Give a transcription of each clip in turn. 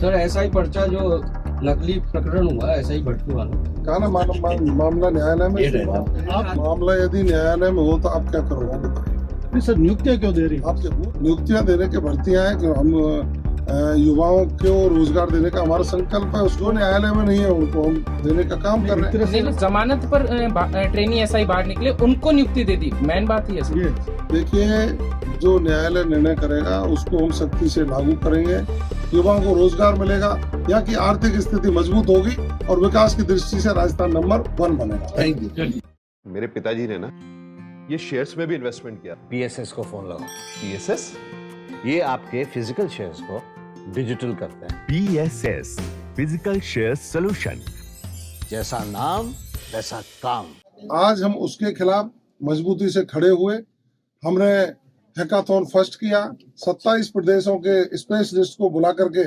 Sir ऐसा ही पर्चा जो नकली प्रकरण हुआ है, ऐसा ही भट्टी वाला कहा ना मामला न्यायालय में। आप मामला यदि न्यायालय में हो तो आप क्या करोगे बताइए? नहीं सर, नियुक्तियां क्यों दे रही है? आप नियुक्तियां देने की भर्तियां हैं कि हम युवाओं को रोजगार देने का हमारा संकल्प है, उसको न्यायालय में नहीं है, उनको हम देने का काम कर रहे हैं। नहीं, जमानत पर ट्रेनी ऐसा ही बाहर निकले, उनको नियुक्ति दे दी, मेन बात ही है। देखिए, जो न्यायालय निर्णय करेगा उसको हम सख्ती से लागू करेंगे। युवाओं को रोजगार मिलेगा, यहाँ की आर्थिक स्थिति मजबूत होगी और विकास की दृष्टि से राजस्थान नंबर 1 बनेगा। Thank you. मेरे पिताजी ने ना ये शेयर्स में भी इन्वेस्टमेंट किया। पीएसएस को फोन लगाओ। पीएसएस? ये आपके फिजिकल शेयर्स को डिजिटल करते हैं। PSS physical share solution. जैसा नाम वैसा काम। आज हम उसके खिलाफ मजबूती से खड़े हुए। हमने हैकाथॉन फर्स्ट किया, 27 प्रदेशों के स्पेशलिस्ट को बुला करके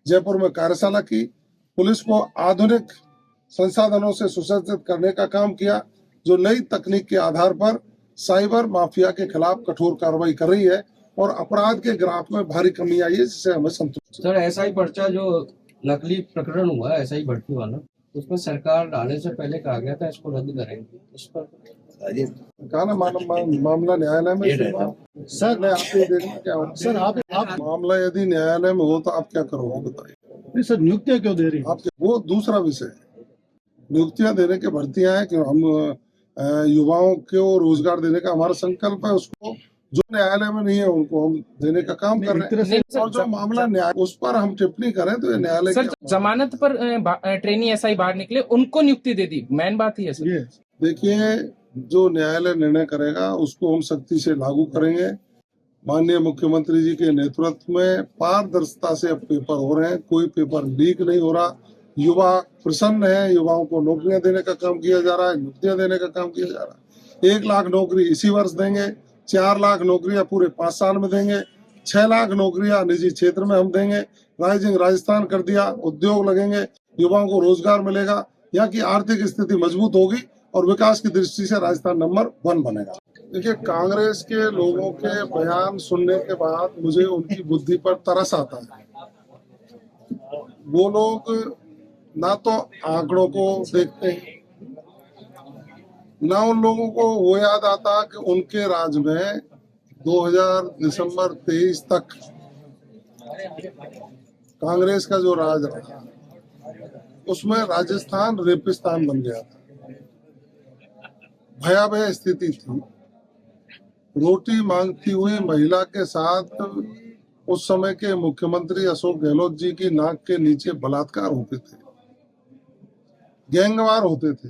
जयपुर में कार्यशाला की, पुलिस को आधुनिक संसाधनों से सुसज्जित करने का काम किया, जो नई तकनीक के आधार पर साइबर माफिया के खिलाफ कठोर कार्रवाई कर रही है और अपराध के ग्राफ में भारी कमी आई है, जिससे हमें संतुष्ट। सर ऐसा ही पर्चा जो नकली प्रकरण हुआ है, ऐसा ही भट्टी वाला, उसमें सरकार आने से पहले कहा गया था इसको रद्द करेंगे। उस पर कहा ना मामला न्यायालय में। सर मैं आपको देखना क्या हो सर, आप मामला यदि न्यायालय में हो तो आप क्या करोगे बताइए? नहीं सर, नियुक्तियां क्यों दे रही है? वो दूसरा विषय है। नियुक्तियां देने की भर्तियां हैं कि हम युवाओं को रोजगार देने का हमारा संकल्प है, उसको जो न्यायालय में नहीं है उनको हम देने का काम कर रहे हैं। और जो मामला न्याय उस पर हम टिप्पणी करें तो ये न्यायालय सर, जमानत पर ट्रेनी ऐसा ही बाहर निकले, उनको नियुक्ति दे दी, मेन बात ही है। देखिए, जो न्यायालय निर्णय करेगा उसको हम सख्ती से लागू करेंगे। माननीय मुख्यमंत्री जी के नेतृत्व में पारदर्शिता से अब पेपर हो रहे हैं, कोई पेपर लीक नहीं हो रहा। युवा प्रसन्न है, युवाओं को नौकरियां देने का काम किया जा रहा है, नियुक्तियां देने का काम किया जा रहा है। 1 लाख नौकरी इसी वर्ष देंगे, 4 लाख नौकरियां पूरे 5 साल में देंगे, 6 लाख नौकरियां निजी क्षेत्र में हम देंगे। राइजिंग राजस्थान कर दिया, उद्योग लगेंगे, युवाओं को रोजगार मिलेगा, यहाँ की आर्थिक स्थिति मजबूत होगी और विकास की दृष्टि से राजस्थान नंबर 1 बनेगा। देखिए, कांग्रेस के लोगों के बयान सुनने के बाद मुझे उनकी बुद्धि पर तरस आता है। वो लोग ना तो आंकड़ों को देखते हैं, ना उन लोगों को वो याद आता कि उनके राज में 2000 दिसंबर 23 तक कांग्रेस का जो राज रहा उसमें राजस्थान रेपिस्तान बन गया था। भयावह स्थिति थी। रोटी मांगती हुई महिला के साथ उस समय के मुख्यमंत्री अशोक गहलोत जी की नाक के नीचे बलात्कार होते थे, गैंगवार होते थे।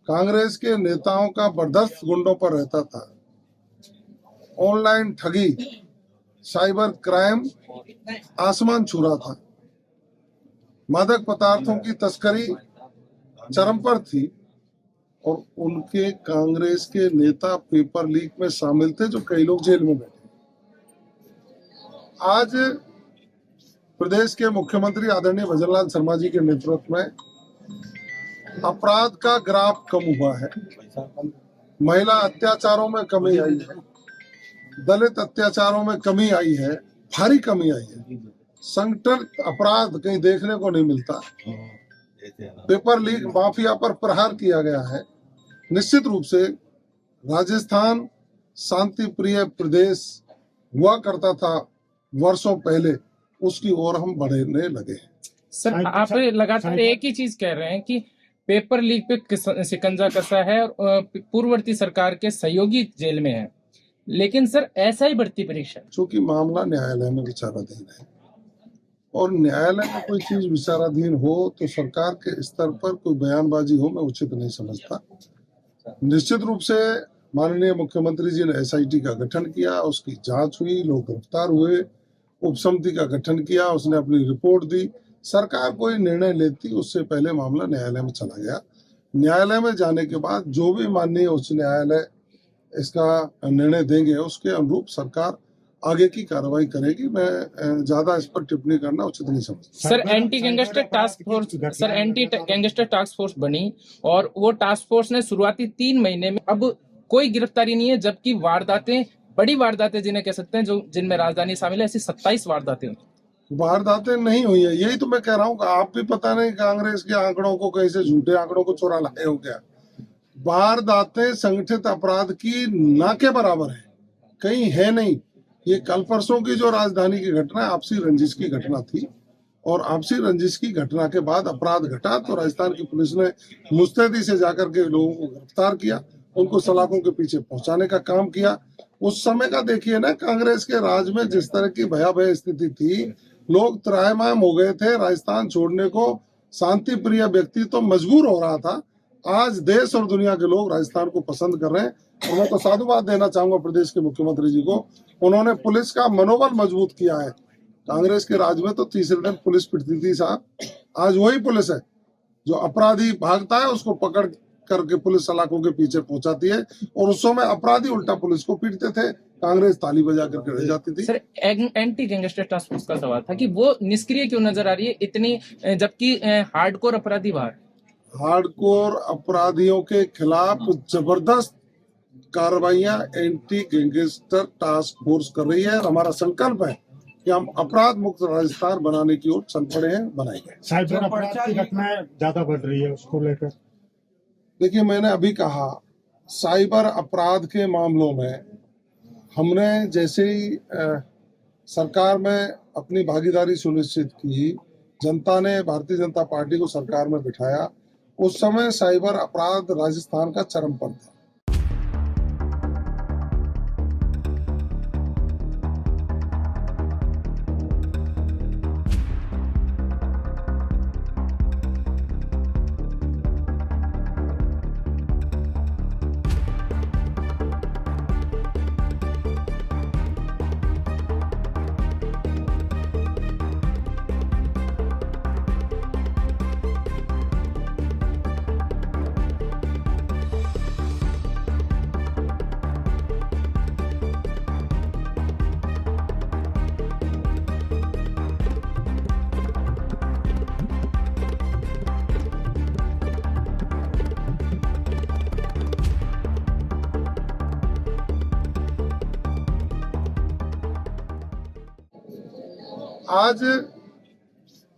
कांग्रेस के नेताओं का बर्दाश्त गुंडों पर रहता था। ऑनलाइन ठगी, साइबर क्राइम आसमान छू रहा था। मादक पदार्थों की तस्करी चरम पर थी और उनके कांग्रेस के नेता पेपर लीक में शामिल थे, जो कई लोग जेल में बैठे। आज प्रदेश के मुख्यमंत्री आदरणीय भजनलाल शर्मा जी के नेतृत्व में अपराध का ग्राफ कम हुआ है, महिला अत्याचारों में कमी आई है, दलित अत्याचारों में कमी आई है, भारी कमी आई है। संगठित अपराध कहीं देखने को नहीं मिलता। पेपर लीक माफिया पर प्रहार किया गया है। निश्चित रूप से राजस्थान शांति प्रिय प्रदेश हुआ करता था वर्षों पहले, उसकी ओर हम बढ़ने लगे हैं। सर, आप लगातार एक ही चीज कह रहे हैं कि पेपर लीक पे शिकंजा कसा है और पूर्ववर्ती सरकार के सहयोगी जेल में है, लेकिन सर ऐसा ही भर्ती परीक्षा, चूंकि मामला न्यायालय में विचाराधीन है और न्यायालय में कोई चीज विचाराधीन हो तो सरकार के स्तर पर कोई बयानबाजी हो मैं उचित नहीं समझता। निश्चित रूप से माननीय मुख्यमंत्री जी ने SIT का गठन किया, उसकी जांच हुई, लोग गिरफ्तार हुए, उपसमिति का गठन किया, उसने अपनी रिपोर्ट दी। सरकार कोई निर्णय लेती उससे पहले मामला न्यायालय में चला गया। न्यायालय में जाने के बाद जो भी माननीय उच्च न्यायालय इसका निर्णय देंगे उसके अनुरूप सरकार आगे की कार्रवाई करेगी। मैं ज्यादा इस पर टिप्पणी करना उचित नहीं समझता। Sir, anti gangster task force बनी और वो टास्क फोर्स ने शुरुआती 3 महीने में अब कोई गिरफ्तारी नहीं है, जबकि वारदातें, बड़ी वारदातें जिन्हें कह सकते हैं, जो जिनमें राजधानी शामिल है, ऐसी 27 वारदातें। वारदातें नहीं हुई है, यही तो मैं कह रहा हूँ कि आप भी पता नहीं कांग्रेस के आंकड़ों को कैसे, झूठे आंकड़ों को चुरा लाए हो क्या। वारदातें संगठित अपराध की ना के बराबर है, कहीं है नहीं। ये कल परसों की जो राजधानी की घटना है, आपसी रंजिश की घटना थी, और आपसी रंजिश की घटना के बाद अपराध घटा तो राजस्थान की पुलिस ने मुस्तैदी से जाकर के लोगों को गिरफ्तार किया, उनको सलाखों के पीछे पहुंचाने का काम किया। उस समय का देखिए ना, कांग्रेस के राज में जिस तरह की भयावह स्थिति थी, लोग त्राहिमाम हो गए थे, राजस्थान छोड़ने को शांति प्रिय व्यक्ति तो मजबूर हो रहा था। आज देश और दुनिया के लोग राजस्थान को पसंद कर रहे हैं, और मैं तो साधुवाद देना चाहूंगा प्रदेश के मुख्यमंत्री जी को, उन्होंने पुलिस का मनोबल मजबूत किया है। कांग्रेस के राज में तो तीसरे दिन पुलिस पिटती थी साहब, आज वही पुलिस है जो अपराधी भागता है उसको पकड़ करके पुलिस सलाखों के पीछे पहुंचाती है, और उस समय अपराधी उल्टा पुलिस को पीटते थे, कांग्रेस ताली बजा करके रह जाती थी। Sir, anti gangster task force का सवाल था कि वो निष्क्रिय क्यों नजर आ रही है इतनी, जबकि हार्डकोर अपराधी बाहर। हार्डकोर अपराधियों के खिलाफ जबरदस्त कार्रवाइयां एंटी गैंगस्टर टास्क फोर्स कर रही है, और हमारा संकल्प है कि हम अपराध मुक्त राजस्थान बनाने की ओर चल पड़े हैं, बनाएंगे। साइबर अपराध की घटनाएं ज्यादा बढ़ रही है, उसको लेकर देखिए, मैंने अभी कहा साइबर अपराध के मामलों में हमने जैसे ही सरकार में अपनी भागीदारी सुनिश्चित की, जनता ने भारतीय जनता पार्टी को सरकार में बिठाया, उस समय साइबर अपराध राजस्थान का चरम पर था। आज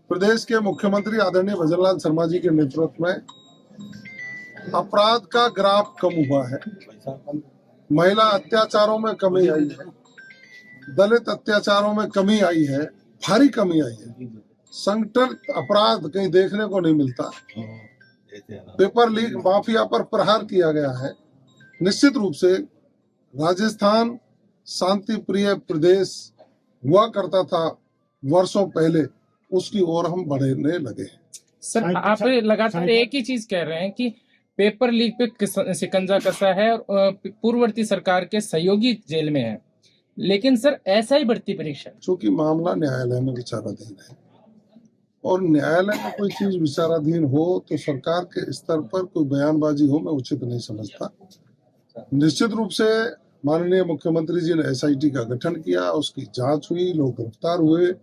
प्रदेश के मुख्यमंत्री आदरणीय भजनलाल शर्मा जी के नेतृत्व में अपराध का ग्राफ कम हुआ है, महिला अत्याचारों में कमी आई है, दलित अत्याचारों में कमी आई है, भारी कमी आई है। संगठित अपराध कहीं देखने को नहीं मिलता, पेपर लीक माफिया पर प्रहार किया गया है। निश्चित रूप से राजस्थान शांति प्रिय प्रदेश हुआ करता था वर्षों पहले, उसकी ओर हम बढ़ने लगे हैं। सर, आप लगातार एक ही चीज कह रहे हैं कि पेपर लीक पे शिकंजा कसा है और पूर्ववर्ती सरकार के सहयोगी जेल में है, लेकिन सर ऐसा ही भर्ती परीक्षा, चूंकि मामला न्यायालय में विचाराधीन है, और न्यायालय में कोई चीज विचाराधीन हो तो सरकार के स्तर पर कोई बयानबाजी हो, मैं उचित नहीं समझता। निश्चित रूप से माननीय मुख्यमंत्री जी ने एसआईटी का गठन किया, उसकी जांच हुई, लोग गिरफ्तार हुए,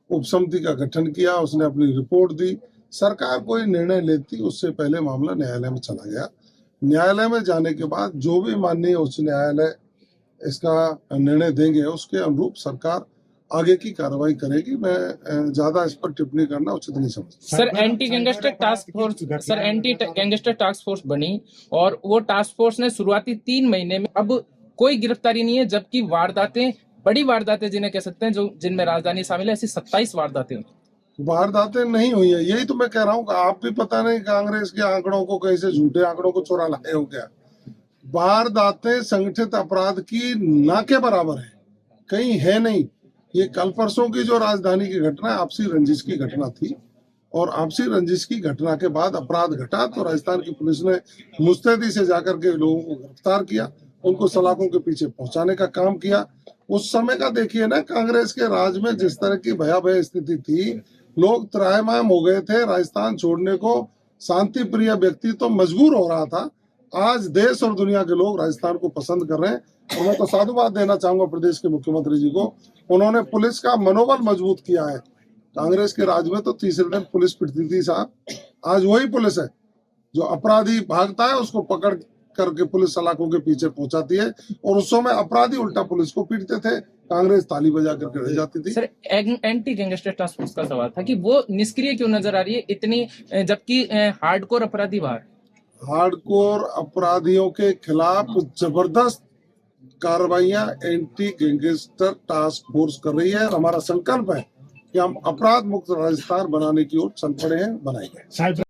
उपसमिति का गठन किया, उसने अपनी रिपोर्ट दी, सरकार कोई निर्णय लेती उससे पहले मामला न्यायालय में चला गया। न्यायालय में जाने के बाद जो भी माननीय उच्च न्यायालय इसका निर्णय देंगे, उसके अनुरूप सरकार आगे की कार्रवाई करेगी। मैं ज्यादा इस पर टिप्पणी करना उचित नहीं समझता। Sir, anti gangster task force बनी, और वो टास्क फोर्स ने शुरुआती 3 महीने में अब कोई गिरफ्तारी नहीं है, जबकि वारदातें, बड़ी वारदातें जिन्हें कह सकते हैं, जो जिनमें राजधानी शामिल है, ऐसी 27 वारदातें। वारदातें नहीं हुई है, यही तो मैं कह रहा हूँ कि आप भी पता नहीं कांग्रेस के आंकड़ों को कैसे, झूठे आंकड़ों को चुरा लाए हो क्या। वारदातें संगठित अपराध की ना के बराबर है, कहीं है नहीं। ये कल परसों की जो राजधानी की घटना है, आपसी रंजिश की घटना थी, और आपसी रंजिश की घटना के बाद अपराध घटा तो राजस्थान की पुलिस ने मुस्तैदी से जाकर के लोगों को गिरफ्तार किया, उनको सलाखों के पीछे पहुंचाने का काम किया। उस समय का देखिए ना, कांग्रेस के राज में जिस तरह की भयावह स्थिति थी, लोग त्राहिमाम हो गए थे, राजस्थान छोड़ने को शांति प्रिय व्यक्ति तो मजबूर हो रहा था। आज देश और दुनिया के लोग राजस्थान को पसंद कर रहे हैं, और मैं तो साधुवाद देना चाहूंगा प्रदेश के मुख्यमंत्री जी को, उन्होंने पुलिस का मनोबल मजबूत किया है। कांग्रेस के राज में तो तीसरे दिन पुलिस पिटती थी साहब, आज वही पुलिस है जो अपराधी भागता है उसको पकड़ करके पुलिस सलाखों के पीछे पहुंचाती है, और उस समय अपराधी उल्टा पुलिस को पीटते थे, कांग्रेस ताली बजा करके रह जाती थी। Sir anti gangster task force का सवाल था कि वो निष्क्रिय क्यों नजर आ रही है इतनी, जबकि हार्डकोर अपराधी बाहर। हार्डकोर अपराधियों के खिलाफ जबरदस्त कार्रवाइयां एंटी गैंगस्टर टास्क फोर्स कर रही है, और हमारा संकल्प है कि हम अपराध मुक्त राजस्थान बनाने की ओर चल पड़े हैं, बनाएंगे। साहब